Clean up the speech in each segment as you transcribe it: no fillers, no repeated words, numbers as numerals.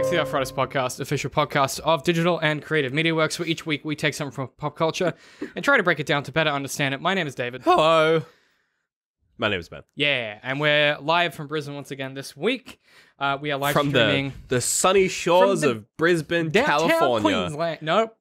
to the Arthritis Podcast, official podcast of digital and creative media works, where each week we take something from pop culture and try to break it down to better understand it. My name is David. Hello. My name is Ben. Yeah, and we're live from Brisbane once again this week. We are live from streaming the sunny shores of Brisbane, California. Queensland. Nope.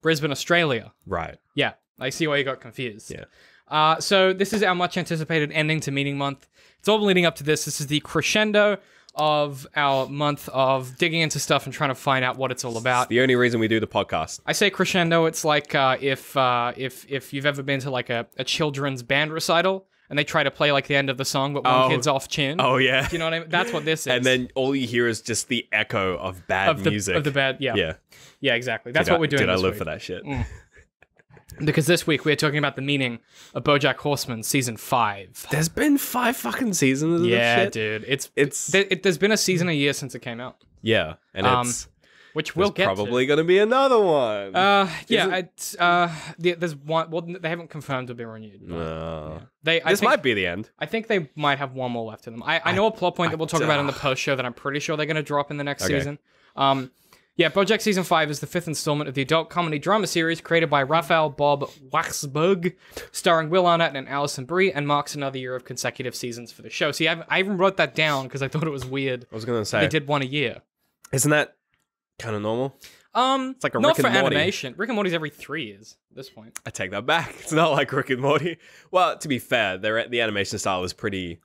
Brisbane, Australia. Right. Yeah, I see why you got confused. Yeah. So this is our much anticipated ending to meeting month. It's all leading up to this. This is the crescendo of our month of digging into stuff and trying to find out what it's all about. It's the only reason we do the podcast. I say crescendo. It's like if you've ever been to like a children's band recital and they try to play like the end of the song, but one kid's off tune. Oh yeah. Do you know what I mean? That's what this is. And then all you hear is just the echo of bad music. Of the bad, yeah. Yeah. Yeah, exactly. That's what we're doing. Did I this live week. for that shit? Because this week we're talking about the meaning of Bojack Horseman season 5. There's been 5 fucking seasons of this shit. Dude. There's been a season a year since it came out. Yeah, and which we'll get probably going to be another one. There's one. Well, they haven't confirmed to be renewed. This might be the end. I think they might have one more left in them. I know a plot point that we'll talk about in the post show that I'm pretty sure they're going to drop in the next season. Yeah, Bojack Season 5 is the 5th installment of the adult comedy drama series created by Raphael Bob Waxberg, starring Will Arnett and Alison Brie, and marks another year of consecutive seasons for the show. See, I even wrote that down because I thought it was weird. I was going to say. They did one a year. Isn't that kind of normal? It's like a not Rick and for Morty. animation. Rick and Morty's every 3 years at this point. I take that back. It's not like Rick and Morty. Well, to be fair, the animation style is pretty,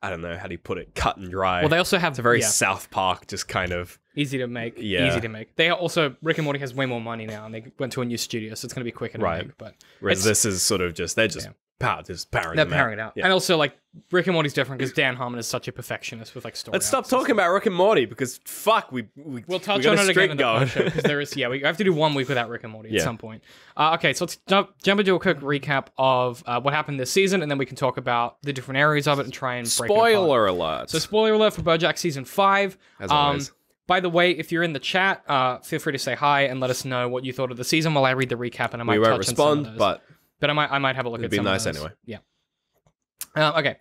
I don't know, how do you put it, cut and dry. Well, they also have... It's a very South Park, just kind of... Easy to make. Yeah. Easy to make. They also... Rick and Morty has way more money now, and they went to a new studio, so it's going to be quicker to make. But whereas this is sort of just... They're just powering it out. Yeah. And also, like, Rick and Morty's different because Dan Harmon is such a perfectionist with, like, story. Let's stop talking about Rick and Morty, because, fuck, we'll touch on it again in the show, because there is... Yeah, we have to do 1 week without Rick and Morty at some point. Okay, so let's jump into a quick recap of what happened this season, and then we can talk about the different areas of it and try and break it apart. Spoiler alert. So, spoiler alert for Bojack Season 5. As always. By the way, if you're in the chat, feel free to say hi and let us know what you thought of the season while I read the recap, and I might touch on some of those. But I might have a look at some of those. It'd be nice anyway. Yeah. Okay.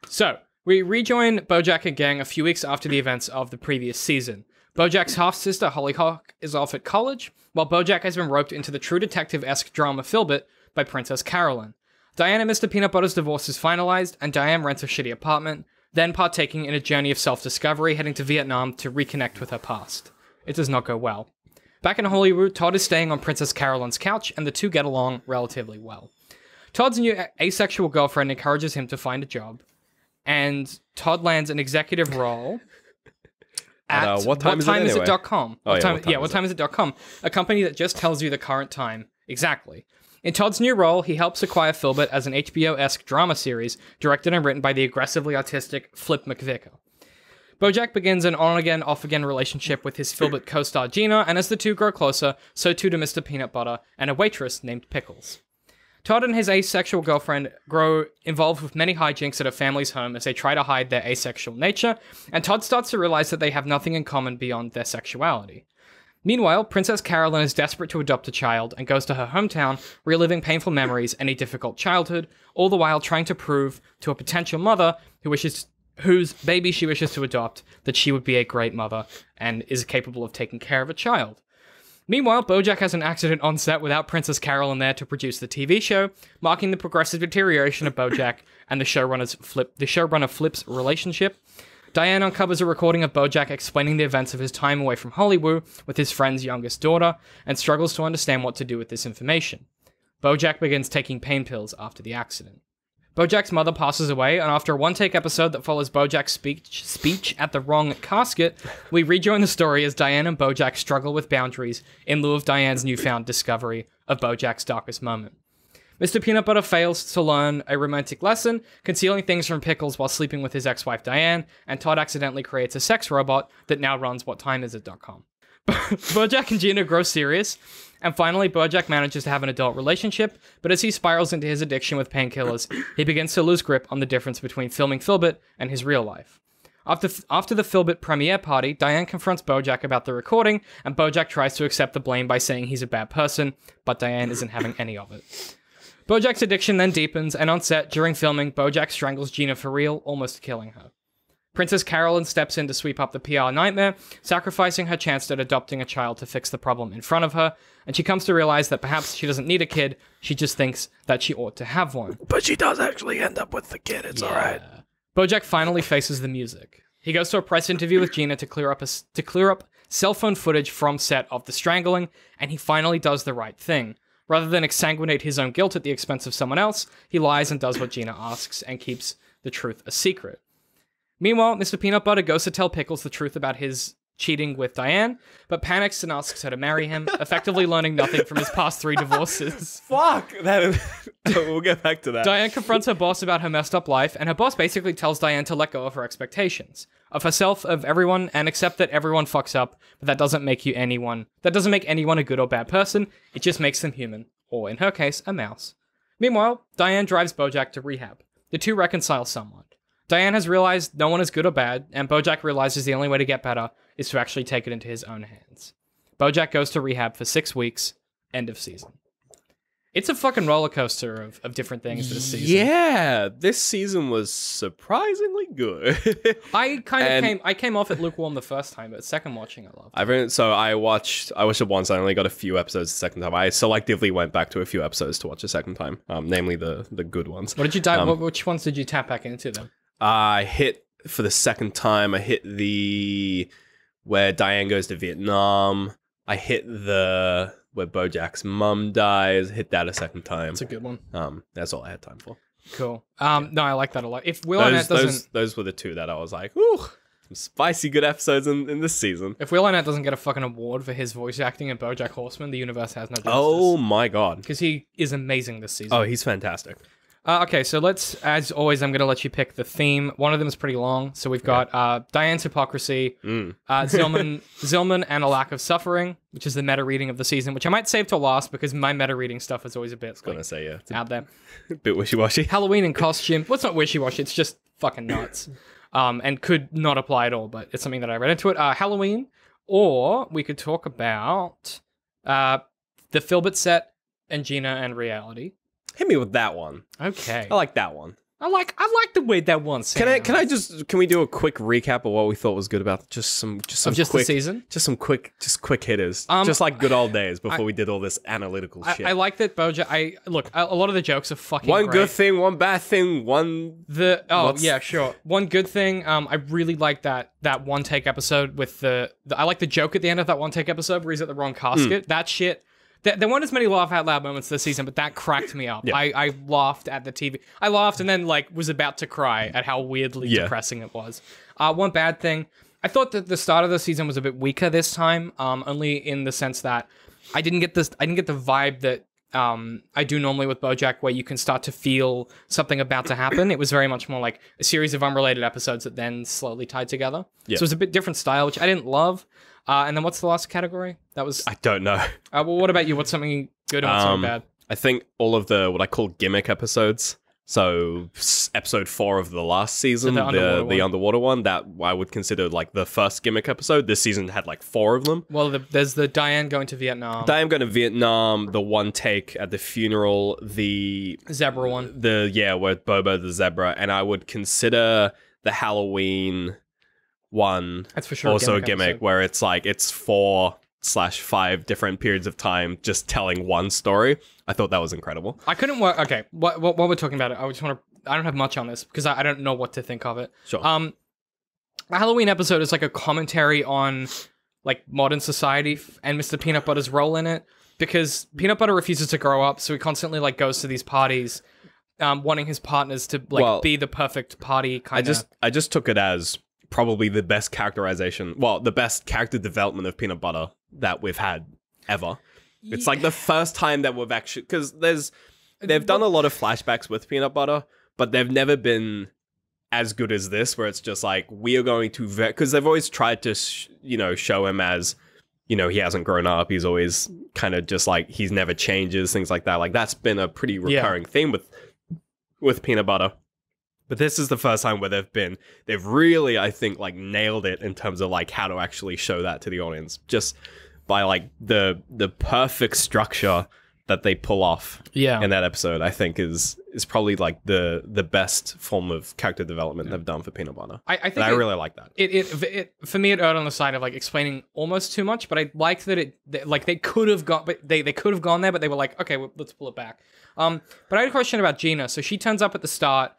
So, we rejoin Bojack and gang a few weeks after the events of the previous season. Bojack's half-sister, Hollyhock, is off at college, while Bojack has been roped into the True Detective-esque drama Filbert by Princess Carolyn. Diane and Mr. Peanut Butter's divorce is finalized, and Diane rents a shitty apartment, then partaking in a journey of self-discovery, heading to Vietnam to reconnect with her past. It does not go well. Back in Hollywoo, Todd is staying on Princess Carolyn's couch, and the two get along relatively well. Todd's new asexual girlfriend encourages him to find a job, and Todd lands an executive role at whatimeisit.com. Whatimeisit.com, a company that just tells you the current time exactly. In Todd's new role, he helps acquire Filbert as an HBO-esque drama series directed and written by the aggressively autistic Flip McVicker. Bojack begins an on-again, off-again relationship with his Filbert co-star Gina, and as the two grow closer, so too do Mr. Peanut Butter and a waitress named Pickles. Todd and his asexual girlfriend grow involved with many hijinks at her family's home as they try to hide their asexual nature, and Todd starts to realize that they have nothing in common beyond their sexuality. Meanwhile, Princess Carolyn is desperate to adopt a child and goes to her hometown, reliving painful memories and a difficult childhood, all the while trying to prove to a potential mother whose baby she wishes to adopt that she would be a great mother and is capable of taking care of a child. Meanwhile, Bojack has an accident on set without Princess Carolyn there to produce the TV show, marking the progressive deterioration of Bojack and the showrunner Flip's relationship. Diane uncovers a recording of Bojack explaining the events of his time away from Hollywoo with his friend's youngest daughter, and struggles to understand what to do with this information. Bojack begins taking pain pills after the accident. Bojack's mother passes away, and after a one-take episode that follows Bojack's speech at the wrong casket, we rejoin the story as Diane and Bojack struggle with boundaries in lieu of Diane's newfound discovery of Bojack's darkest moment. Mr. Peanut Butter fails to learn a romantic lesson, concealing things from Pickles while sleeping with his ex-wife Diane, and Todd accidentally creates a sex robot that now runs whatimeisit.com. Bojack and Gina grow serious, and finally Bojack manages to have an adult relationship, but as he spirals into his addiction with painkillers, he begins to lose grip on the difference between filming Filbert and his real life. After the Filbert premiere party, Diane confronts Bojack about the recording, and Bojack tries to accept the blame by saying he's a bad person, but Diane isn't having any of it. Bojack's addiction then deepens, and on set, during filming, Bojack strangles Gina for real, almost killing her. Princess Carolyn steps in to sweep up the PR nightmare, sacrificing her chance at adopting a child to fix the problem in front of her, and she comes to realize that perhaps she doesn't need a kid, she just thinks that she ought to have one. But she does actually end up with the kid, it's alright. Bojack finally faces the music. He goes to a press interview with Gina to clear up cell phone footage from set of the strangling, and he finally does the right thing. Rather than exsanguinate his own guilt at the expense of someone else, he lies and does what Gina asks and keeps the truth a secret. Meanwhile, Mr. Peanut Butter goes to tell Pickles the truth about his cheating with Diane, but panics and asks her to marry him, effectively learning nothing from his past 3 divorces. Fuck! We'll get back to that. Diane confronts her boss about her messed up life, and her boss basically tells Diane to let go of her expectations. Of herself, of everyone, and accept that everyone fucks up, but that doesn't make anyone a good or bad person, it just makes them human. Or, in her case, a mouse. Meanwhile, Diane drives Bojack to rehab. The two reconcile somewhat. Diane has realized no one is good or bad, and Bojack realizes the only way to get better is to actually take it into his own hands. Bojack goes to rehab for 6 weeks, end of season. It's a fucking roller coaster of different things this season. Yeah, this season was surprisingly good. I came off at lukewarm the first time, but second watching I loved it. I watched it once. I only got a few episodes the second time. I selectively went back to a few episodes to watch a second time, namely the good ones. What did you which ones did you tap back into then? I hit for the second time. I hit the where Diane goes to Vietnam. I hit the where Bojack's mum dies. Hit that a second time. That's a good one. That's all I had time for. Cool. No, I like that a lot. If Will Arnett doesn't, those were the two that I was like, ooh, some spicy good episodes in this season. If Will Arnett doesn't get a fucking award for his voice acting in Bojack Horseman, the universe has no justice. Oh my god, because he is amazing this season. Oh, he's fantastic. Okay, so let's, as always, I'm going to let you pick the theme. One of them is pretty long. So we've got Diane's Hypocrisy, Zillman and A Lack of Suffering, which is the meta reading of the season, which I might save to last because my meta reading stuff is always a bit out there. A bit wishy-washy. Halloween and costume. Well, it's not wishy-washy, it's just fucking nuts. And could not apply at all, but it's something that I read into it. Halloween, or we could talk about the Filbert set and Gina and reality. Hit me with that one. Okay. I like that one. I like the way that one sounds. Can we do a quick recap of what we thought was good about just quick, the season? Just quick hitters. Just like good old days before we did all this analytical shit. I like that Bojack. A lot of the jokes are fucking one great. Good thing, one bad thing, yeah, sure. One good thing. I really like that one take episode with I like the joke at the end of that one take episode where he's at the wrong casket. That shit. There weren't as many laugh out loud moments this season, but that cracked me up. Yeah. I laughed at the TV. I laughed and then was about to cry at how weirdly depressing it was. One bad thing, I thought that the start of the season was a bit weaker this time, only in the sense that I didn't get the vibe that I do normally with Bojack, where you can start to feel something about to happen. It was very much more like a series of unrelated episodes that then slowly tied together. Yeah. So it was a bit different style, which I didn't love. And then what's the last category? I don't know. Well, what about you? What's something good and what's something bad? I think all of the what I call gimmick episodes. So episode 4 of the last season, so the underwater one, that I would consider like the first gimmick episode. This season had like 4 of them. Well, there's the Diane going to Vietnam. The one take at the funeral, the zebra one. With Bobo the zebra, and I would consider the Halloween one. That's for sure. Also a gimmick where it's like it's 4/5 different periods of time just telling one story. I thought that was incredible. I couldn't work. Okay, what we're talking about, I don't have much on this because I don't know what to think of it. Sure. The Halloween episode is like a commentary on like modern society and Mr. Peanut Butter's role in it, because Peanut Butter refuses to grow up, so he constantly like goes to these parties, wanting his partners to be the perfect party kind of. I just took it as probably the best characterization, the best character development of Peanut Butter that we've had ever. Yeah. It's like the first time that we've actually, because they've done a lot of flashbacks with Peanut Butter, but they've never been as good as this, where it's just like, we are going to, because they've always tried to, show him as, he hasn't grown up. He's always kind of just like, he's never changes, things like that. Like that's been a pretty recurring theme with Peanut Butter. But this is the first time where they've really, I think, like nailed it in terms of like how to actually show that to the audience, just by like the perfect structure that they pull off in that episode. I think is is probably like the best form of character development they've done for Peanut Butter. I think I really like that. It for me it erred on the side of like explaining almost too much, but I like that they could have gone, but they could have gone there, but they were like, okay, well, let's pull it back. But I had a question about Gina. So she turns up at the start,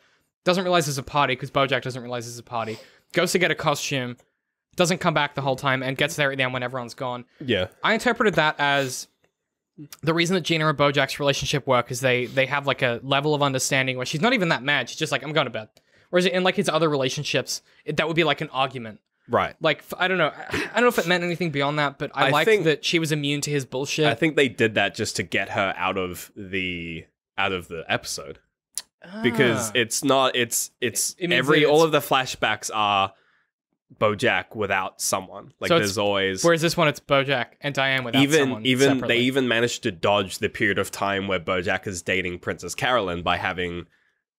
doesn't realize there's a party because Bojack doesn't realize there's a party. Goes to get a costume, doesn't come back the whole time, and gets there at the end when everyone's gone. Yeah, I interpreted that as the reason that Gina and Bojack's relationship work is they have like a level of understanding where she's not even that mad. She's just like, I'm going to bed. Whereas in like his other relationships, that would be like an argument. right. Like, I don't know. I don't know if it meant anything beyond that, but I liked that she was immune to his bullshit. I think they did that just to get her out of the episode. Because it's not all of the flashbacks are Bojack without someone. Like, so there's always... Whereas this one, it's Bojack and Diane without someone separately. They even managed to dodge the period of time where Bojack is dating Princess Carolyn by having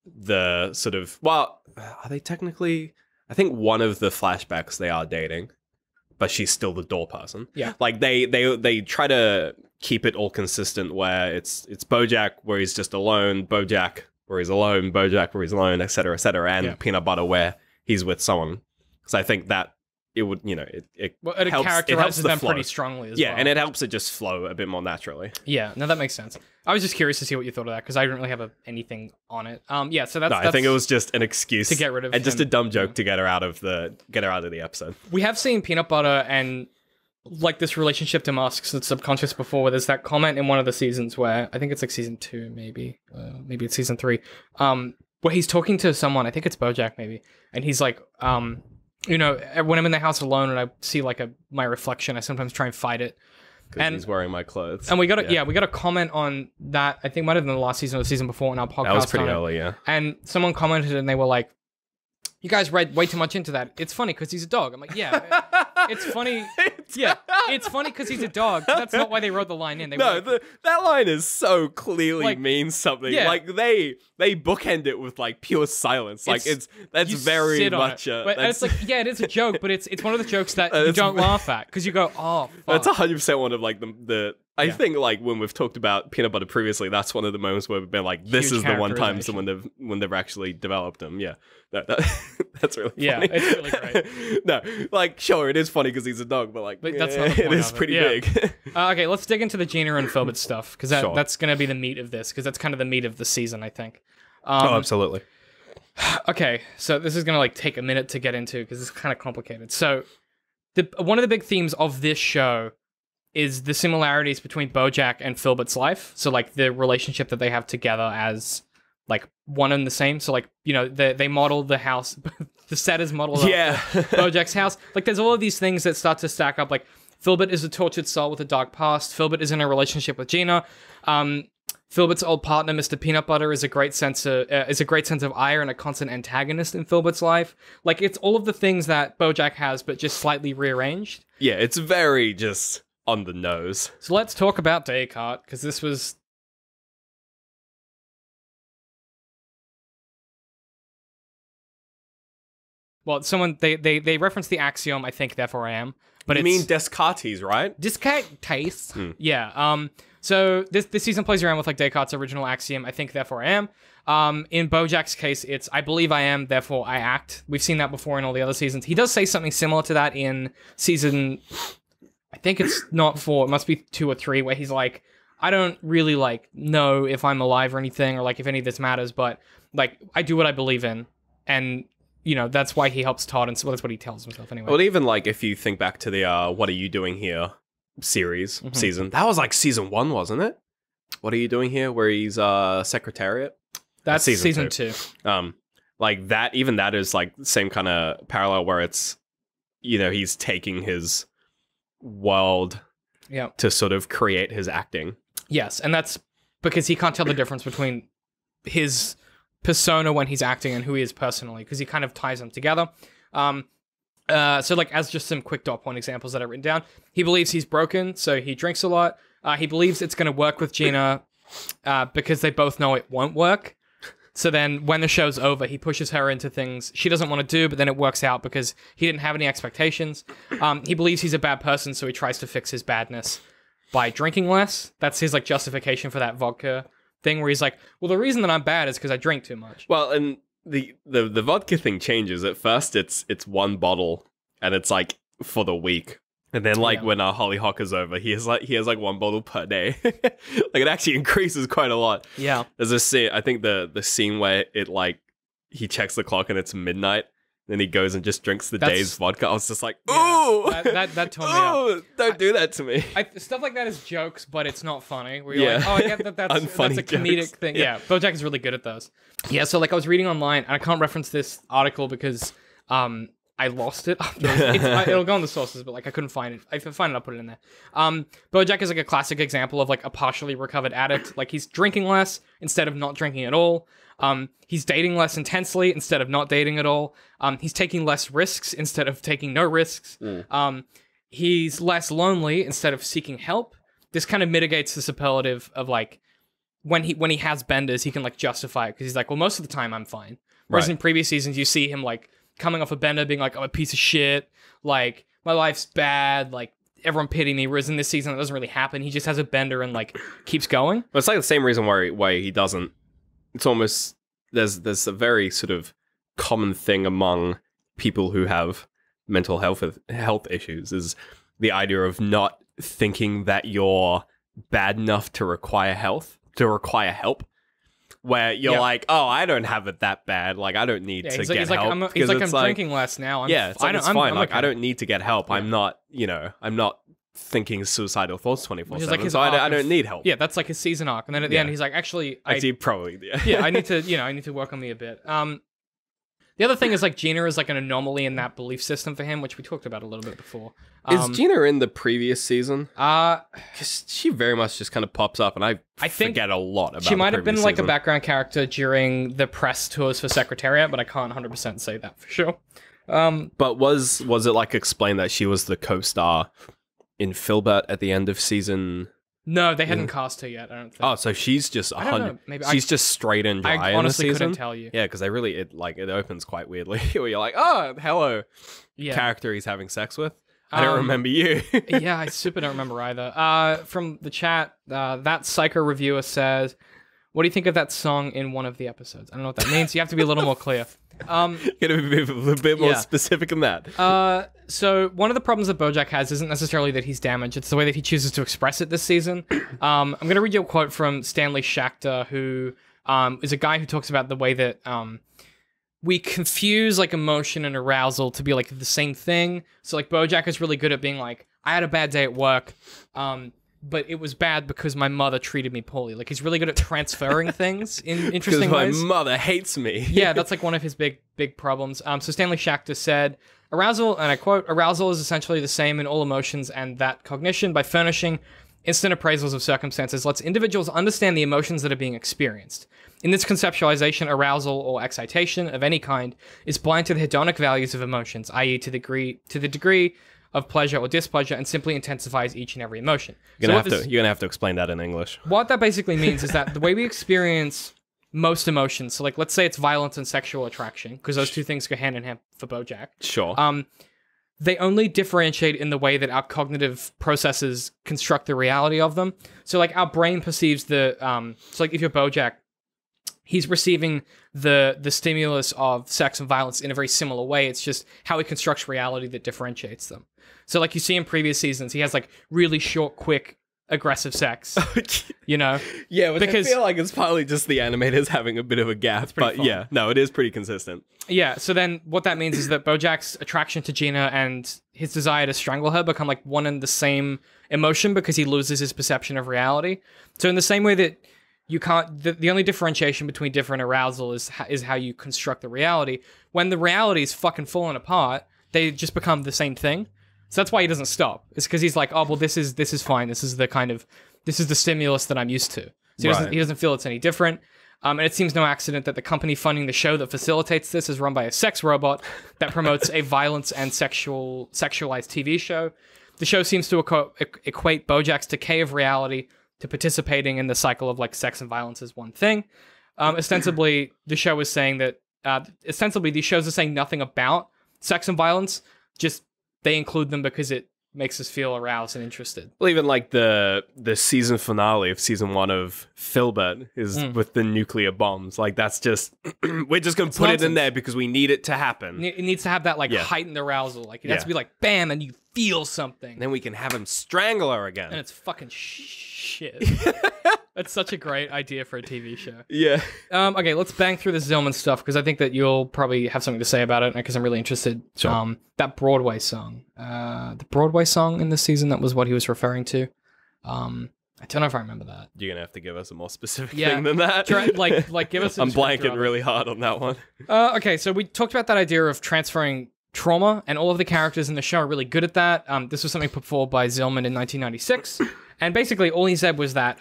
the sort of... Well, are they technically... I think one of the flashbacks they are dating, but she's still the door person. Yeah. Like, they try to keep it all consistent where it's Bojack where he's just alone, Bojack where he's alone, Bojack where he's alone, etc., and Peanut Butter where he's with someone. Because I think that it would, it helps, characterizes them flow pretty strongly as well. Yeah, and it helps it just flow a bit more naturally. Yeah, no, that makes sense. I was just curious to see what you thought of that, because I didn't really have anything on it. Yeah, so that's... I think it was just an excuse to get rid of and just a dumb joke to get her out of the episode. We have seen Peanut Butter and like this relationship to masks and subconscious before, where there's that comment in one of the seasons where, I think it's like season 2, maybe it's season 3, where he's talking to someone, I think it's Bojack maybe, and he's like, when I'm in the house alone and I see like my reflection, I sometimes try and fight it. And he's wearing my clothes. And we got a comment on that. I think might have been the last season or the season before in our podcast. That was pretty early, yeah. And someone commented and they were like, you guys read way too much into that. It's funny because he's a dog. I'm like, yeah, it's funny. Yeah, it's funny because he's a dog. But that's not why they wrote the line in. That line is so clearly means something. Yeah. Like they bookend it with like pure silence. Like that's very much it's like, yeah, it is a joke, but it's one of the jokes that you don't laugh at because you go, oh, fuck. That's 100% one of like the I think like when we've talked about Peanut Butter previously, that's one of the moments where we've been like, this is the one time when they've actually developed them. Yeah, that's really funny. Yeah, it's really great. No, like sure, it is funny because he's a dog, but like that's not the point it is pretty big. Okay, let's dig into the Gina and Filbert stuff because that's going to be the meat of this, because that's kind of the meat of the season, I think. Absolutely. Okay, so this is going to like take a minute to get into because it's kind of complicated. So, one of the big themes of this show is the similarities between Bojack and Filbert's life. So like the relationship that they have together as like one and the same. So like, they model the house, the set is modeled after Bojack's house. Like there's all of these things that start to stack up. Like Filbert is a tortured soul with a dark past. Filbert is in a relationship with Gina. Filbert's old partner, Mr. Peanut Butter, is a great sense of ire and a constant antagonist in Filbert's life. Like it's all of the things that Bojack has, but just slightly rearranged. Yeah, it's very just on the nose. So let's talk about Descartes, because this was... Well, they reference the axiom, I think, therefore I am. But you mean Descartes, right? Descartes. Yeah. So this season plays around with like Descartes' original axiom, I think, therefore I am. In Bojack's case, it's I believe I am, therefore I act. We've seen that before in all the other seasons. He does say something similar to that in season... I think it's not 4, it must be 2 or 3, where he's like, I don't really like know if I'm alive or anything, or like if any of this matters, but like I do what I believe in, and that's why he helps Todd, and so that's what he tells himself anyway. Well, even like if you think back to the What Are You Doing Here season, that was like season 1, wasn't it? What Are You Doing Here, where he's Secretariat? That's season 2. Like that, even that is like the same kind of parallel where it's, he's taking his world to sort of create his acting. Yes, and that's because he can't tell the difference between his persona when he's acting and who he is personally, because he kind of ties them together. So like as just some quick dot point examples that I've written down, he believes he's broken, so he drinks a lot. He believes it's going to work with Gina because they both know it won't work. So then when the show's over, he pushes her into things she doesn't want to do, but then it works out because he didn't have any expectations. He believes he's a bad person, so he tries to fix his badness by drinking less. That's his like justification for that vodka thing where he's like, well, the reason that I'm bad is because I drink too much. Well, and the vodka thing changes. At first, it's one bottle, and it's like for the week. And then, like, when our Hollyhock is over, he has like one bottle per day. Like, it actually increases quite a lot. Yeah. There's a scene, I think the scene where it, like, he checks the clock and it's midnight, then he goes and just drinks the day's vodka. I was just like, ooh! Yeah, that tore me up. Don't do that to me. Stuff like that is jokes, but it's not funny. Where you're like, oh, I get that's a comedic jokes. thing. Yeah, Bojack is really good at those. Yeah, so, like, I was reading online, and I can't reference this article because, I lost it. It'll go on the sources, but like I couldn't find it. If I find it, I'll put it in there. Bojack is like a classic example of like a partially recovered addict. Like he's drinking less instead of not drinking at all. He's dating less intensely instead of not dating at all. He's taking less risks instead of taking no risks. He's less lonely instead of seeking help. This kind of mitigates the superlative of like when he has benders, he can like justify it because he's like, well, most of the time I'm fine. Whereas in previous seasons, you see him like coming off a bender being like, I'm a piece of shit, like, my life's bad, like, everyone pity me, whereas in this season, it doesn't really happen. He just has a bender and, like, keeps going. But it's like the same reason why he doesn't. It's almost, there's a very sort of common thing among people who have mental health issues, is the idea of not thinking that you're bad enough to require help. Where you're like, oh, I don't have it that bad. Like, I don't need to get help. He's like, I'm drinking less now. It's fine. Like, I don't need to get help. Yeah. I'm not thinking suicidal thoughts 24/7. So I don't need help. Yeah, that's like his season arc. And then at the end, he's like, actually, probably. Yeah, I need to work on me a bit. The other thing is like Gina is like an anomaly in that belief system for him, which we talked about a little bit before. Is Gina in the previous season? Because she very much just kind of pops up, and I forget a lot about. She might have been like a background character during the press tours for Secretariat, but I can't 100% say that for sure. But was it like explained that she was the co-star in Filbert at the end of season? No, they hadn't cast her yet, I don't think. Oh, so she's just 100. She's just straight and dry. I honestly couldn't tell you. Yeah, because it opens quite weirdly. Where you're like, oh, hello, character he's having sex with. I don't remember you. Yeah, I super don't remember either. From the chat, that Psycho reviewer says, what do you think of that song in one of the episodes? I don't know what that means. You have to be a little more clear. Gotta be a bit more specific than that. So one of the problems that Bojack has isn't necessarily that he's damaged, it's the way that he chooses to express it this season. I'm going to read you a quote from Stanley Schachter, who is a guy who talks about the way that we confuse like emotion and arousal to be like the same thing. So like Bojack is really good at being like, I had a bad day at work, but it was bad because my mother treated me poorly. Like he's really good at transferring things in interesting ways. Because my mother hates me. Yeah, that's like one of his big problems. So Stanley Schachter said, arousal, and I quote, arousal is essentially the same in all emotions, and that cognition, by furnishing instant appraisals of circumstances, lets individuals understand the emotions that are being experienced. In this conceptualization, arousal or excitation of any kind is blind to the hedonic values of emotions, i.e. to the degree of pleasure or displeasure, and simply intensifies each and every emotion. You're gonna have to explain that in English. What that basically means is that the way we experience most emotions, so like let's say it's violence and sexual attraction, because those two things go hand in hand for Bojack. Sure. They only differentiate in the way that our cognitive processes construct the reality of them. So like our brain perceives the so like if you're Bojack, he's receiving the stimulus of sex and violence in a very similar way. It's just how he constructs reality that differentiates them. So like you see in previous seasons, he has like really short, quick, aggressive sex. You know? Yeah, because I feel like it's probably just the animators having a bit of a gap. But fun. Yeah, no, it is pretty consistent. Yeah, so then what that means is that Bojack's attraction to Gina and his desire to strangle her become like one and the same emotion because he loses his perception of reality. So in the same way that you can't, the only differentiation between different arousal is how you construct the reality. When the reality is fucking falling apart, they just become the same thing. So that's why he doesn't stop. It's because he's like, oh, well, this is fine. This is the stimulus that I'm used to. So he doesn't feel it's any different. And it seems no accident that the company funding the show that facilitates this is run by a sex robot that promotes a violence and sexualized TV show. The show seems to equate Bojack's decay of reality to participating in the cycle of like sex and violence as one thing. Ostensibly, the show is saying that these shows are saying nothing about sex and violence, just they include them because it makes us feel aroused and interested. Well, even like the season finale of season 1 of Filbert is with the nuclear bombs. Like that's just we're just gonna put it in there because we need it to happen. It needs to have that like heightened arousal. Like it has to be like bam, and you feel something. And then we can have him strangle her again. And it's fucking shit. That's such a great idea for a TV show. Yeah. Okay, let's bang through the Zillman stuff because I think that you'll probably have something to say about it because I'm really interested. Sure. That Broadway song. The Broadway song in this season, that was what he was referring to. I don't know if I remember that. You're going to have to give us a more specific thing than that. Like give us a I'm blanking really hard on that one. Okay, so we talked about that idea of transferring trauma, and all of the characters in the show are really good at that. This was something put forward by Zillman in 1996. And basically all he said was that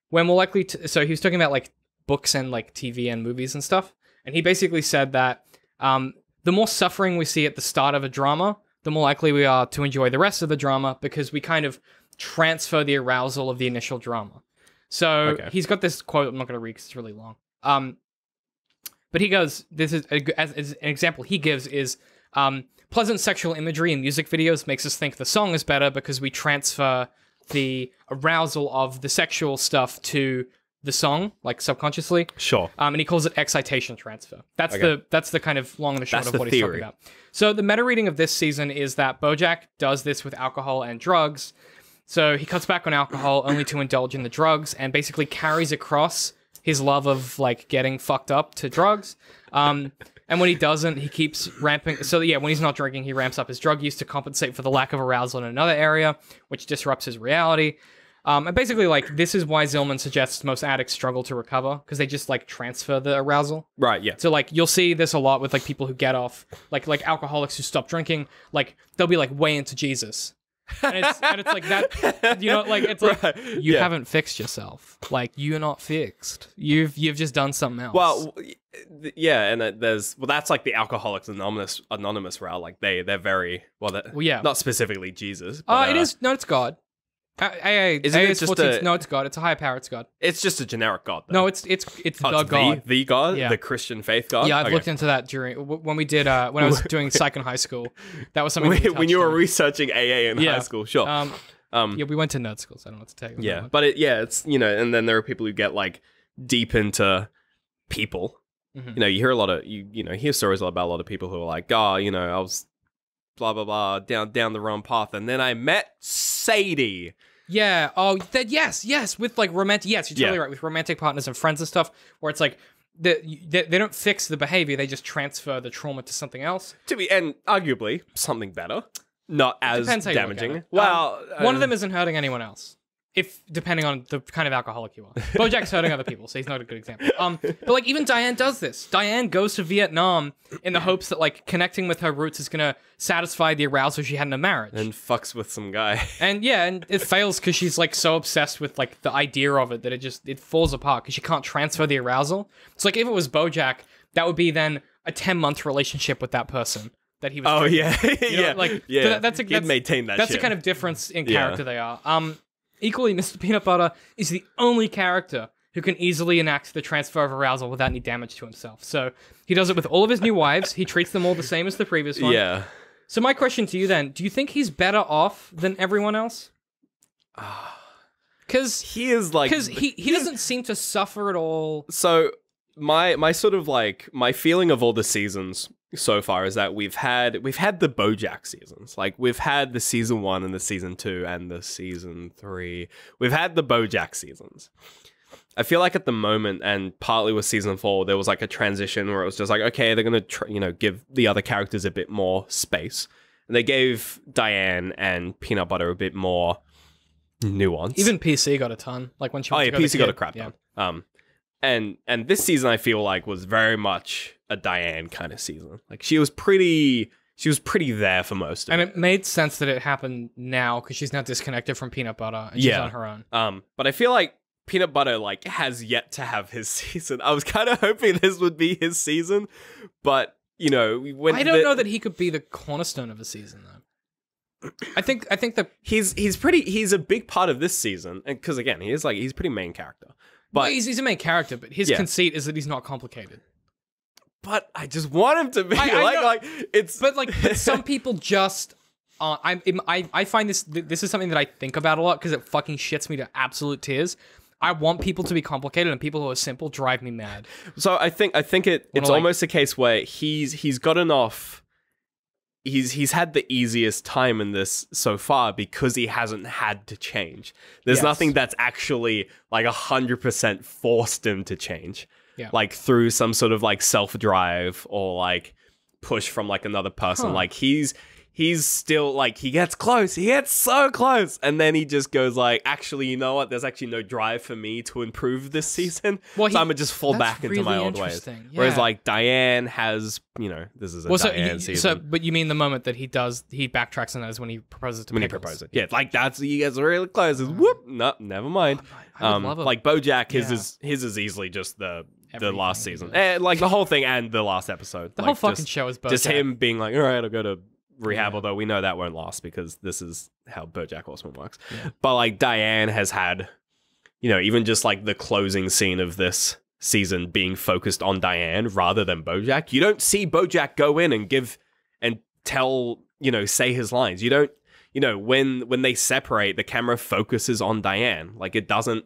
when we're likely to... So he was talking about like books and like TV and movies and stuff. And he basically said that the more suffering we see at the start of a drama, the more likely we are to enjoy the rest of the drama because we kind of transfer the arousal of the initial drama. So he's got this quote I'm not going to read because it's really long. But he goes, this is as an example he gives is pleasant sexual imagery in music videos makes us think the song is better because we transfer the arousal of the sexual stuff to the song, like subconsciously. Sure. And he calls it excitation transfer. That's the kind of long and the short of what he's talking about. So the meta reading of this season is that Bojack does this with alcohol and drugs. So he cuts back on alcohol only to indulge in the drugs and basically carries across his love of like getting fucked up to drugs. And when he doesn't, he keeps ramping. So yeah, when he's not drinking, he ramps up his drug use to compensate for the lack of arousal in another area, which disrupts his reality. And basically, like, this is why Zillman suggests most addicts struggle to recover, because they just, like, transfer the arousal. Right, yeah. So, like, you'll see this a lot with, like, people who get off, like alcoholics who stop drinking, like, they'll be, like, way into Jesus. And it's like that, you know, like, it's like, you haven't fixed yourself. Like, you're not fixed. You've just done something else. Well, yeah, and that's like the Alcoholics Anonymous route. Like, they're very, not specifically Jesus. But, it is, no, it's God. Isn't it just no, it's God. It's a higher power. It's God. It's just a generic God, though. No, it's the God. The God? Yeah. The Christian faith God? Yeah, I've looked into that during when we did when I was doing psych in high school. That was something when you were researching AA in high school. Sure. We went to nerd school, so I don't know what to tell you. Yeah, but it's you know, and then there are people who get like deep into people. Mm-hmm. You know, you hear a lot of you know hear stories about a lot of people who are like, you know, I was blah blah blah down the wrong path, and then I met Sadie. Yeah. Oh, that yes, with like romantic. Yes, you're totally right. With romantic partners and friends and stuff, where it's like they don't fix the behavior; they just transfer the trauma to something else. And arguably something better, not as damaging. Well, one of them isn't hurting anyone else. If depending on the kind of alcoholic you are, Bojack's hurting other people, so he's not a good example. But like even Diane does this. Diane goes to Vietnam in the hopes that like connecting with her roots is gonna satisfy the arousal she had in a marriage. And fucks with some guy. And it fails because she's like so obsessed with like the idea of it that it falls apart because she can't transfer the arousal. So like if it was Bojack, that would be then a 10-month relationship with that person that he was. Oh drinking. yeah, you know, like he'd maintain that. That's the kind of difference in character they are. Equally, Mr. Peanut Butter is the only character who can easily enact the transfer of arousal without any damage to himself. So he does it with all of his new wives. He treats them all the same as the previous one. Yeah. So my question to you then, do you think he's better off than everyone else? Because he is like... Because he doesn't seem to suffer at all. So my sort of like... My feeling of all the seasons so far is that we've had the Bojack seasons. Like we've had the season 1 and the season 2 and the season 3. We've had the Bojack seasons. I feel like at the moment, and partly with season 4, there was like a transition where it was just like, okay, they're gonna give the other characters a bit more space, and they gave Diane and Peanut Butter a bit more nuance. Even PC got a ton. Like when she went to go PC got a crap ton. And this season I feel like was very much a Diane kind of season. Like she was pretty there for most of it. And it made sense that it happened now because she's now disconnected from Peanut Butter and she's on her own. But I feel like Peanut Butter like has yet to have his season. I was kind of hoping this would be his season, but you know, I don't know that he could be the cornerstone of a season though. I think that he's a big part of this season, and because again, he's pretty main character. But he's a main character, but his conceit is that he's not complicated. But I just want him to be. But some people just I find this is something that I think about a lot because it fucking shits me to absolute tears. I want people to be complicated, and people who are simple drive me mad. So I think it's almost a case where he's got enough. He's had the easiest time in this so far because he hasn't had to change. There's nothing that's actually like 100% forced him to change. Yeah. Like through some sort of like self-drive or like push from like another person. Like he's still like, he gets so close, and then he just goes like, actually, you know what, there's actually no drive for me to improve this season, so I'm gonna just fall back into my old ways. Whereas like Diane has, you know, this is a Diane season. So but you mean the moment that he backtracks on that is when he proposes to when Pickles. he proposes, yeah, like that's, he gets really close, whoop, no, never mind. Like Bojack, his is easily just the last season, and like the whole thing and the last episode, the whole fucking show is Bojack. Just him being like, all right, I'll go to rehab, although we know that won't last because this is how Bojack Horseman works. But like Diane has had, you know, even just like the closing scene of this season being focused on Diane rather than Bojack. You don't see Bojack go in and give and tell, you know, say his lines. You don't, you know, when they separate, the camera focuses on Diane. Like it doesn't,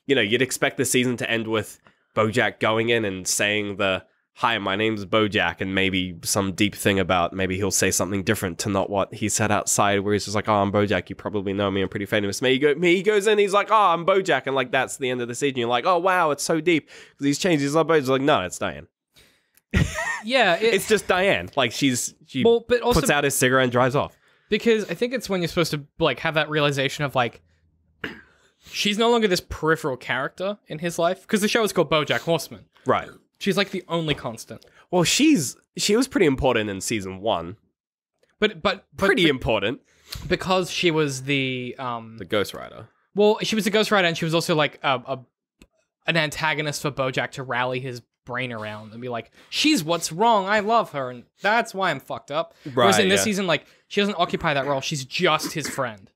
you know, you'd expect the season to end with Bojack going in and saying the, hi, my name's Bojack, and maybe some deep thing about, maybe he'll say something different to not what he said outside, where he's just like, oh, I'm Bojack, you probably know me, I'm pretty famous. He goes in, he's like, oh, I'm Bojack, and like, that's the end of the season. You're like, oh, wow, it's so deep, because he's changed his Bojack. Like, no, it's Diane. Yeah. It's just Diane. Like, she but also, puts out his cigarette and drives off. Because I think it's when you're supposed to, like, have that realization of, like, she's no longer this peripheral character in his life, because the show is called Bojack Horseman. Right. She's like the only constant. Well, she was pretty important in season 1. But pretty important because she was the Ghost Rider. Well, she was the Ghost Rider, and she was also like an antagonist for Bojack to rally his brain around and be like, she's what's wrong. I love her, and that's why I'm fucked up. Right, whereas in this season, like, she doesn't occupy that role. She's just his friend.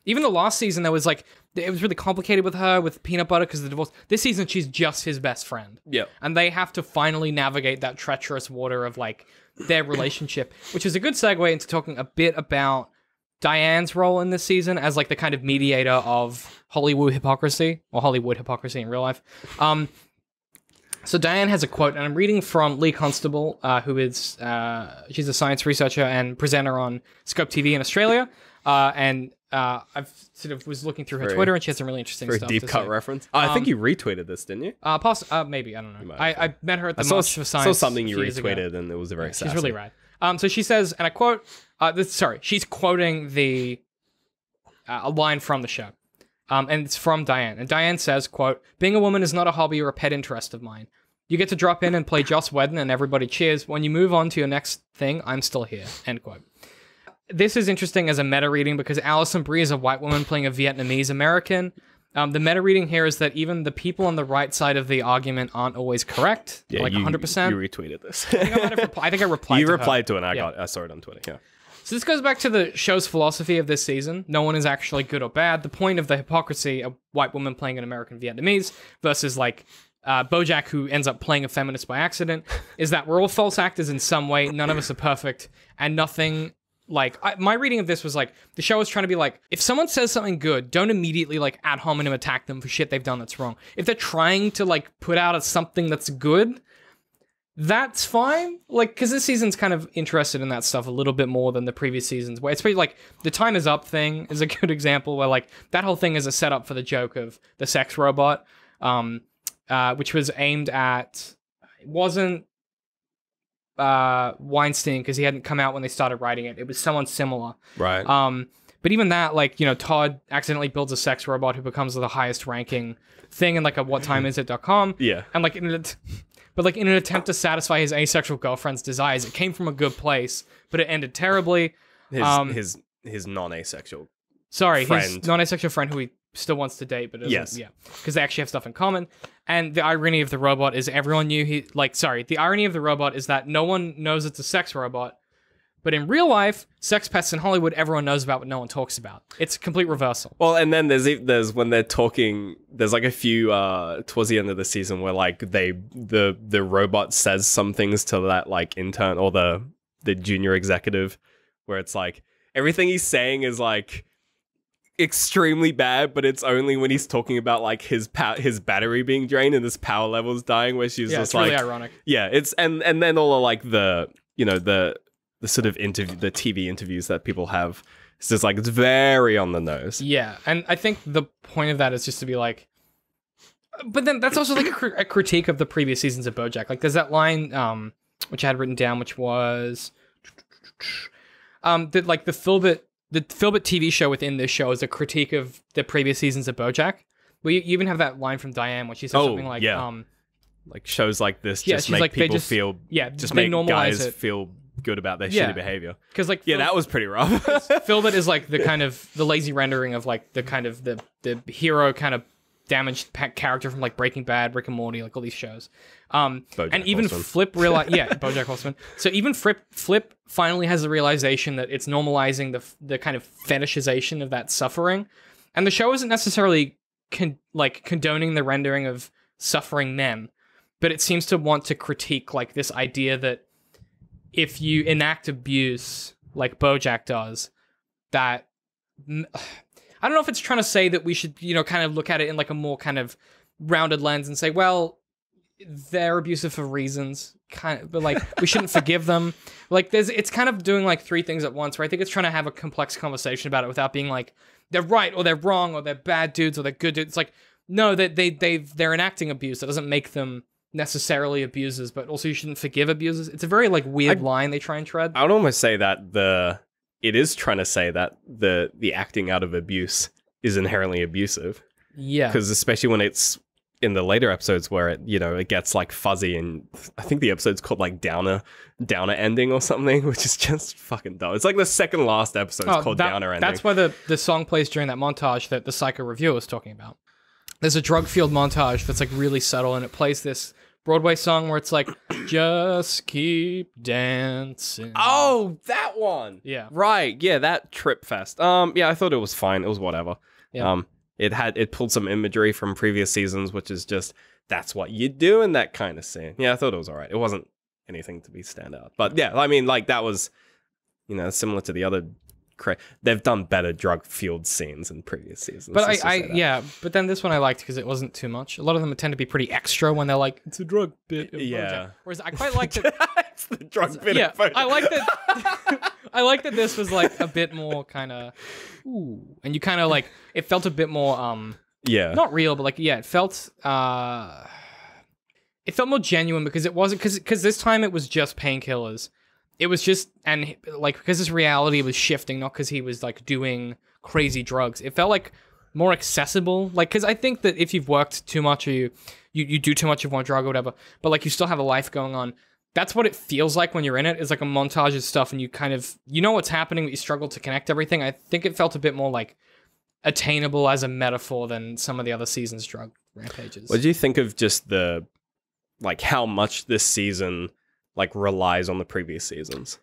Even the last season, there was like, it was really complicated with her, with Peanut Butter, because of the divorce. This season, she's just his best friend. Yeah. And they have to finally navigate that treacherous water of, like, their relationship, which is a good segue into talking a bit about Diane's role in this season as, like, the kind of mediator of Hollywoo hypocrisy, or Hollywood hypocrisy in real life. So Diane has a quote, and I'm reading from Lee Constable, who is, she's a science researcher and presenter on Scope TV in Australia, I've sort of was looking through her Twitter, and she has some really interesting stuff. Deep cut reference. Oh, I think you retweeted this, didn't you? Maybe, I don't know. I met her at the March for Science. I saw something you retweeted, and it was a very sassy. She's really rad. So she says, and I quote, she's quoting a line from the show, and it's from Diane. And Diane says, quote, being a woman is not a hobby or a pet interest of mine. You get to drop in and play Joss Whedon, and everybody cheers. When you move on to your next thing, I'm still here, end quote. This is interesting as a meta reading because Alison Brie is a white woman playing a Vietnamese American. The meta reading here is that even the people on the right side of the argument aren't always correct. Yeah, like 100%. You retweeted this. I think I replied. You replied to it. And I saw it on Twitter. Yeah. So this goes back to the show's philosophy of this season. No one is actually good or bad. The point of the hypocrisy, a white woman playing an American Vietnamese versus like Bojack, who ends up playing a feminist by accident, is that we're all false actors in some way. None of us are perfect, and nothing. Like, my reading of this was like, the show was trying to be like, if someone says something good, don't immediately like ad hominem attack them for shit they've done that's wrong. If they're trying to like put out something that's good, that's fine. Like, because this season's kind of interested in that stuff a little bit more than the previous seasons, where it's pretty like, the Time Is Up thing is a good example where like, that whole thing is a setup for the joke of the sex robot, which was aimed at, it wasn't Weinstein, because he hadn't come out when they started writing it. It was someone similar. Right. But even that, like, you know, Todd accidentally builds a sex robot who becomes the highest ranking thing in like a whattimeisit.com. Yeah. And like, in an attempt to satisfy his asexual girlfriend's desires, it came from a good place, but it ended terribly. His non-asexual his non-asexual friend who he still wants to date, but isn't, yeah, because they actually have stuff in common. And the irony of the robot is everyone knew the irony of the robot is that no one knows it's a sex robot, but in real life, sex pests in Hollywood, everyone knows about, but no one talks about. It's a complete reversal. Well, and then there's when they're talking, there's like a few towards the end of the season where like the robot says some things to that like intern or the junior executive, where it's like, everything he's saying is like extremely bad, but it's only when he's talking about like his battery being drained and his power levels dying, where she's just it's like, really ironic. Yeah, it's and then all of like the the sort of the TV interviews that people have. It's just like, it's very on the nose. Yeah, and I think the point of that is just to be like, but then that's also like a critique of the previous seasons of BoJack. Like, there's that line, which I had written down, which was, that like the Filbert TV show within this show is a critique of the previous seasons of BoJack. Well, you even have that line from Diane, where she says something like, like shows like this just she's make like, people feel, just make guys feel good about their shitty behavior. Because like, that was pretty rough. Filbert is like the kind of the lazy rendering of like the kind of the hero kind of damaged character from like Breaking Bad, Rick and Morty, like all these shows. And even Horseman. Flip realized, Bojack Horseman. So even Flip finally has the realization that it's normalizing the kind of fetishization of that suffering, and the show isn't necessarily condoning the rendering of suffering men, but it seems to want to critique like this idea that if you enact abuse like Bojack does, that I don't know if it's trying to say that we should, kind of look at it in like a more kind of rounded lens and say, well, they're abusive for reasons, kind of, but like we shouldn't forgive them. Like it's kind of doing like three things at once, where I think it's trying to have a complex conversation about it without being like they're right or they're wrong or they're bad dudes or they're good dudes. It's like, no, they're enacting abuse. That doesn't make them necessarily abusers, but also you shouldn't forgive abusers. It's a very like weird line they try and tread. I would almost say that it is trying to say that the acting out of abuse is inherently abusive. Yeah. Because especially when it's in the later episodes where it gets like fuzzy, and I think the episode's called like Downer Ending or something, which is just fucking dumb. It's like the second last episode's called Downer Ending. That's why the song plays during that montage that the Psycho Reviewer was talking about. There's a drug-fueled montage that's like really subtle, and it plays this Broadway song where it's like, just keep dancing. Oh, that one. Yeah. Right. Yeah, that Trip Fest. Yeah, I thought it was fine. It was whatever. Yeah. It pulled some imagery from previous seasons, which is just, that's what you do in that kind of scene. Yeah, I thought it was all right. It wasn't anything to be stand out. But yeah, I mean, like, that was, similar to the other they've done better drug-fueled scenes in previous seasons. But but then this one I liked because it wasn't too much. A lot of them tend to be pretty extra when they're like, it's a drug bit of Bojack. Whereas I quite liked it. It's the drug bit of Bojack. I like that. I like that this was like a bit more kind of, ooh, and you kind of like, it felt a bit more, not real, but like, it felt more genuine because it wasn't, because this time it was just painkillers. It was just, and like, because his reality was shifting, not because he was like doing crazy drugs. It felt like more accessible. Like, because I think that if you've worked too much or you do too much of one drug or whatever, but like you still have a life going on, that's what it feels like when you're in it. It's like a montage of stuff and you kind of, what's happening, but you struggle to connect everything. I think it felt a bit more like attainable as a metaphor than some of the other season's drug rampages. What do you think of just how much this season like relies on the previous seasons?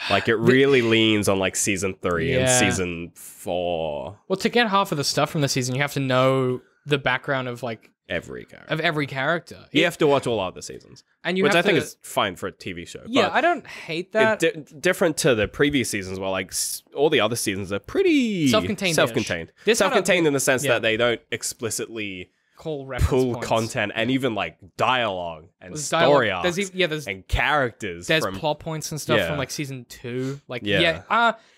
Like it really leans on like season 3 and season 4. Well, to get half of the stuff from the season, you have to know the background of like every character. You have to watch all other seasons, and you which have I think is fine for a TV show. Yeah, but I don't hate that. Different to the previous seasons, where like all the other seasons are pretty self-contained. Self-contained in the sense that they don't explicitly pull content and even like dialogue and story arcs and characters. There's plot points and stuff from like season 2. Like it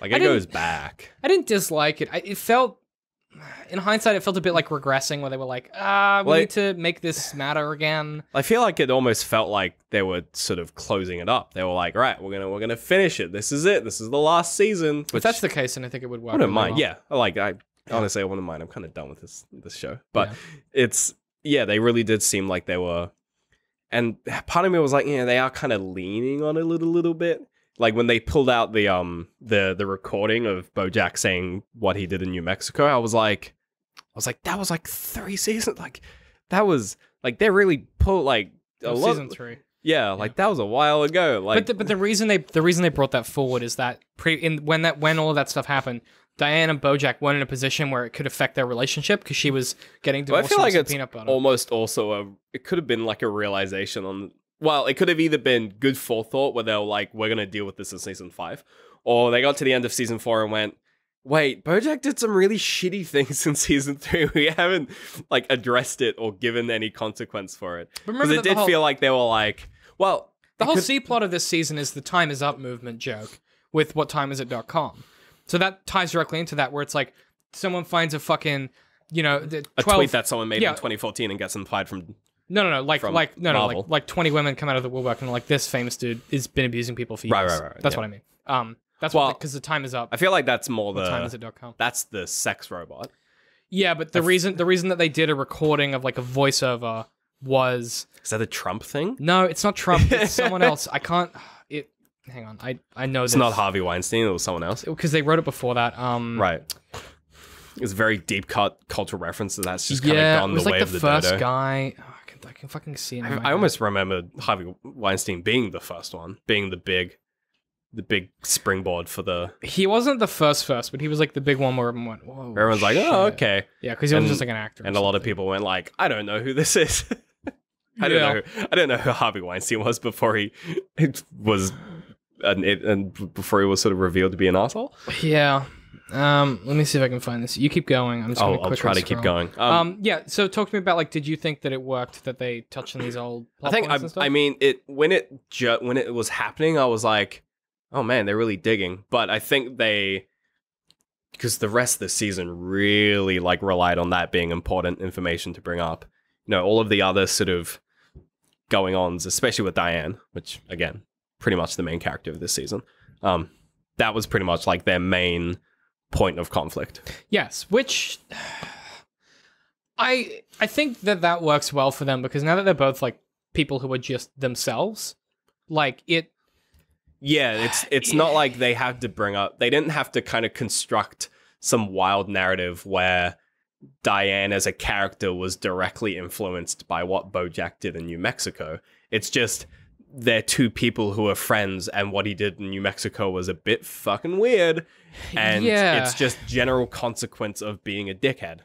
goes back. I didn't dislike it. It felt, in hindsight, it felt a bit like regressing, where they were like, we need to make this matter again. I feel like it almost felt like they were sort of closing it up. They were like, right, we're gonna finish it. This is it. This is the last season. If that's the case, then I think it would work. I wouldn't mind. Well. Honestly, I wouldn't mind. I'm kind of done with this show. But they really did seem like they were, and part of me was like, they are kind of leaning on it a little bit. Like when they pulled out the recording of Bojack saying what he did in New Mexico, I was like, that was like 3 seasons. Like that was like they really pulled like a lot. Season 3. Yeah, like that was a while ago. Like, but the reason they brought that forward is that when all of that stuff happened, Diane and Bojack weren't in a position where it could affect their relationship because she was getting divorced. I feel like it's peanut butter. Almost also it could have been like a realization on. Well, it could have either been good forethought where they were like, we're gonna deal with this in season 5, Or they got to the end of season 4 and went, wait, Bojack did some really shitty things in season 3. We haven't like addressed it or given any consequence for it. Because it did feel like they were like, well, the whole C plot of this season is the time is up movement joke with whattimeisit.com. So that ties directly into that, where it's like someone finds a fucking, the 12... a tweet that someone made in 2014 and gets them fired from like 20 women come out of the woodwork and like, this famous dude has been abusing people for years. Right. That's what I mean. That's because the time is up. I feel like that's more whattimeisit.com. That's the sex robot. Yeah, but the reason that they did a recording of like a voiceover was... Is that a Trump thing? No, it's not Trump. It's someone else. I can't... Hang on. I know it's not Harvey Weinstein. It was someone else. Because they wrote it before that. Right. It's a very deep cut cultural reference. That's just kind of gone the way of the dodo. it was like the first guy... Oh, I can fucking see it. I almost remember Harvey Weinstein being the first one. Being the big springboard for the... He wasn't the first, but he was like the big one where everyone went, whoa, everyone's like, oh, okay. Yeah, because he was just like an actor. And a lot of people went like, I don't know who this is. I don't know who Harvey Weinstein was before he was... And before he was sort of revealed to be an asshole. Yeah. Let me see if I can find this. You keep going. I'm just going to I'll try to keep going. Yeah. So talk to me about like, did you think that it worked that they touched on these old plot points and stuff? I mean, when it was happening, I was like, oh man, they're really digging. But I think because the rest of the season really like relied on that being important information to bring up. All of the other sort of going ons, especially with Diane, which again, pretty much the main character of this season. That was pretty much like their main point of conflict. Yes, which I think that works well for them, because now that they're both like people who are just themselves, like it. Yeah, it's not like they didn't have to kind of construct some wild narrative where Diane as a character was directly influenced by what Bojack did in New Mexico. It's just they're two people who are friends, and what he did in New Mexico was a bit fucking weird, and it's just general consequence of being a dickhead.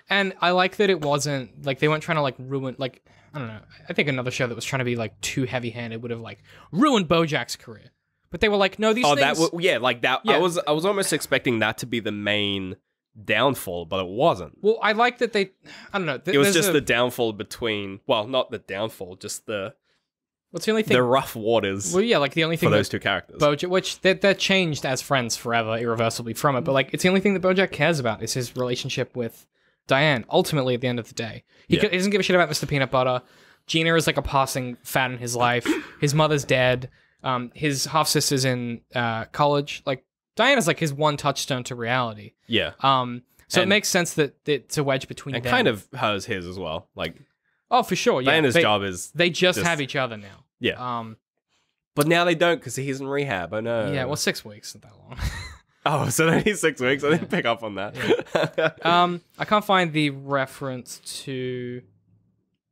And I like that it wasn't like they weren't trying to like ruin, like, I don't know. I think another show that was trying to be like too heavy-handed would have like ruined Bojack's career. But they were like, no, these things... that. I was almost expecting that to be the main downfall, but it wasn't. Well, I like that they... I don't know. It was just the downfall between... Well, not the downfall, just the... What's the only thing? The rough waters. Well, yeah, like the only thing for those two characters. Bojack, which they're changed as friends forever, irreversibly from it. But like, it's the only thing that Bojack cares about is his relationship with Diane. Ultimately, at the end of the day, he doesn't give a shit about Mr. Peanut Butter. Gina is like a passing fad in his life. His mother's dead. His half sister's in college. Like Diane is like his one touchstone to reality. Yeah. So it makes sense that it's a wedge between them. And kind of hers his as well. Like. Oh, for sure. Yeah. Diana's job is... They just have each other now. Yeah. But now they don't, because he's in rehab. Oh, no. Yeah, well, 6 weeks isn't that long. Oh, so only 6 weeks? I didn't pick up on that. Yeah. I can't find the reference to...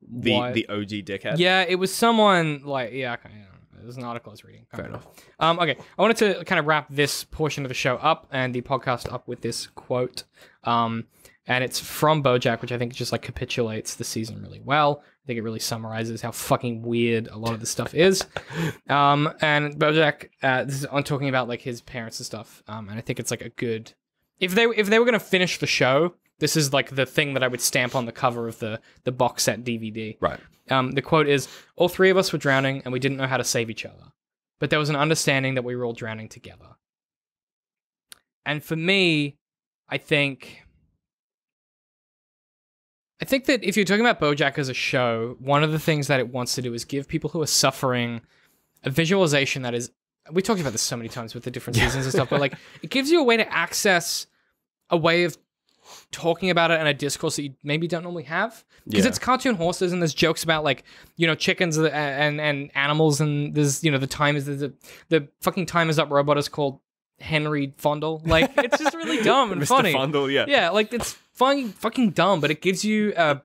The OG dickhead? Yeah, it was someone like... Yeah, okay, it was an article I was reading. Fair enough. Okay, I wanted to kind of wrap this portion of the show up and the podcast up with this quote. And it's from Bojack, which I think just like capitulates the season really well. I think it really summarizes how fucking weird a lot of this stuff is. And Bojack, this is on talking about like his parents and stuff. And I think it's like a good... If they were going to finish the show, this is like the thing that I would stamp on the cover of the box set DVD. Right. The quote is, all three of us were drowning and we didn't know how to save each other. But there was an understanding that we were all drowning together. And for me, I think that if you're talking about Bojack as a show, one of the things that it wants to do is give people who are suffering a visualization that is... We talked about this so many times with the different seasons and stuff, but like it gives you a way to access a way of talking about it in a discourse that you maybe don't normally have. Because it's cartoon horses and there's jokes about like, chickens and animals, and there's, the fucking time is up robot is called Henry Fondle. Like, it's just really dumb and Mr. funny. Fondle, yeah. Yeah, like it's fucking dumb, but it gives you a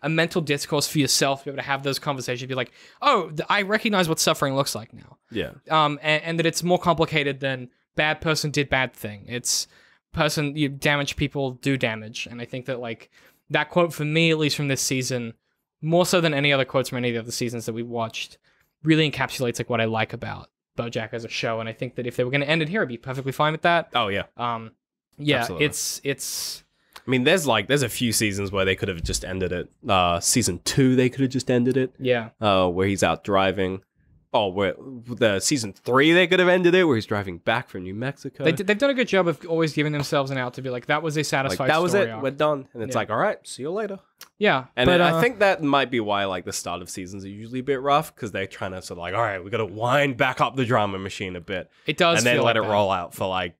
mental discourse for yourself to be able to have those conversations. Be like, oh, I recognize what suffering looks like now. Yeah. And that it's more complicated than bad person did bad thing. It's person, damaged people do damage. And I think that like that quote for me, at least from this season, more so than any other quotes from any of the other seasons that we watched, really encapsulates like what I like about BoJack as a show, and I think that if they were going to end it here, I'd be perfectly fine with that. Oh yeah. Yeah, Absolutely. it's. I mean, there's a few seasons where they could have just ended it. Season 2, they could have just ended it. Yeah. Where he's out driving. Oh, where the season 3 they could have ended it, where he's driving back from New Mexico. They've done a good job of always giving themselves an out to be like, that was a satisfied that was story it. arc. We're done, and it's like, all right, see you later. Yeah, And but I think that might be why like the start of seasons are usually a bit rough, because they're trying to sort of like, all right, we got to wind back up the drama machine a bit. it does, And then feel let like it that. roll out for like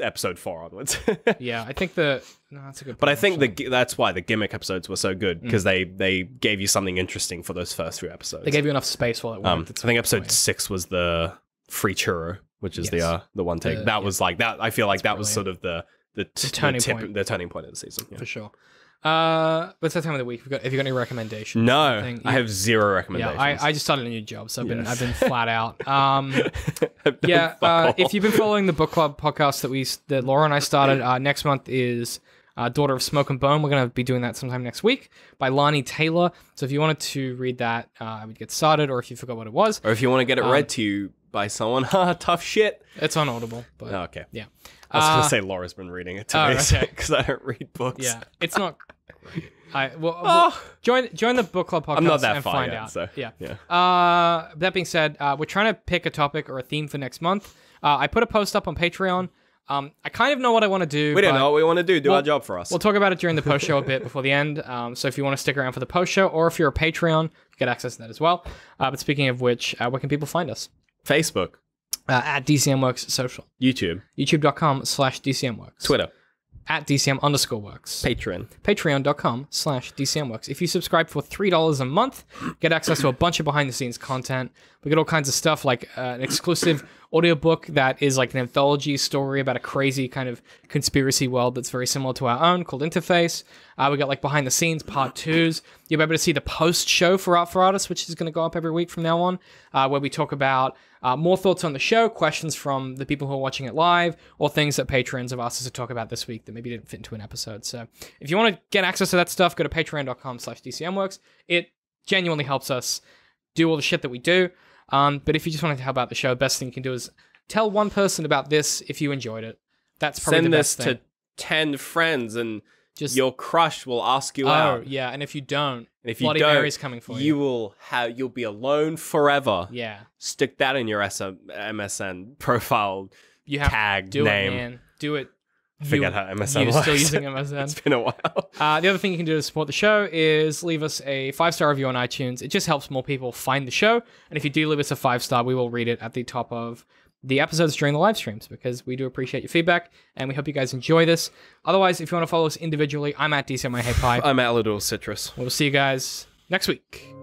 episode 4 onwards. Yeah, I think no, that's a good. But I point, think that's why the Gimmick episodes were so good, because they gave you something interesting for those first 3 episodes. they gave you enough space while it worked. I think episode 6 was the free churro, which is Yes. the one take. That was like that. I feel like that was sort of the turning point. the turning point of the season. Yeah. For sure. But it's that time of the week. Have you got any recommendations? No, Anything? I have 0 recommendations. Yeah, I just started a new job, so I've been flat out. I've done Yeah, fuck all. if you've been following the book club podcast that Laura and I started, next month is Daughter of Smoke and Bone. We're going to be doing that sometime next week by Lani Taylor. So if you wanted to read that, I would get started, or if you forgot what it was, Or if you want to get it read to you by someone, tough shit. it's on Audible. But Oh, okay. yeah, I was going to say Laura's been reading it to me, okay. because I don't read books. yeah, it's not. Well, join the book club podcast. I'm not that and far find yet, out. so, Yeah. yeah. That being said, we're trying to pick a topic or a theme for next month. I put a post up on Patreon. I kind of know what I want to do. We don't but know what we want to do. Do our job for us. We'll talk about it during the post show a bit before the end. So if you want to stick around for the post show, or if you're a Patreon, you get access to that as well. But speaking of which, where can people find us? Facebook, At DCMWorks Social. YouTube, YouTube.com/DCMWorks. Twitter, At DCM_works. Patreon. Patreon.com/DCMworks. If you subscribe for $3 a month, get access to a bunch of behind-the-scenes content. We get all kinds of stuff like an exclusive audiobook that is like an anthology story about a crazy kind of conspiracy world that's very similar to our own called Interface. We got like behind-the-scenes part 2s. You'll be able to see the post-show for Art for Artists, which is going to go up every week from now on, where we talk about more thoughts on the show, questions from the people who are watching it live, or things that patrons have asked us to talk about this week that maybe didn't fit into an episode. So if you want to get access to that stuff, go to patreon.com/DCMworks. It genuinely helps us do all the shit that we do. But if you just wanted to help out the show, best thing you can do is tell one person about this if you enjoyed it. That's probably Send the this best thing. to 10 friends, and Just your crush will ask you out. yeah, and if you don't, And if you Bloody don't, Mary's coming for you. you'll be alone forever. Yeah, Stick that in your MSN profile you have tag do name. it, man. Do it. I forget how MSN You're works. still using MSN. It's been a while. The other thing you can do to support the show is leave us a 5-star review on iTunes. It just helps more people find the show. And if you do leave us a 5-star, we will read it at the top of the episodes during the live streams, because we do appreciate your feedback and we hope you guys enjoy this. Otherwise, if you want to follow us individually, I'm at DCMIHayPie. I'm at Little Citrus. We'll see you guys next week.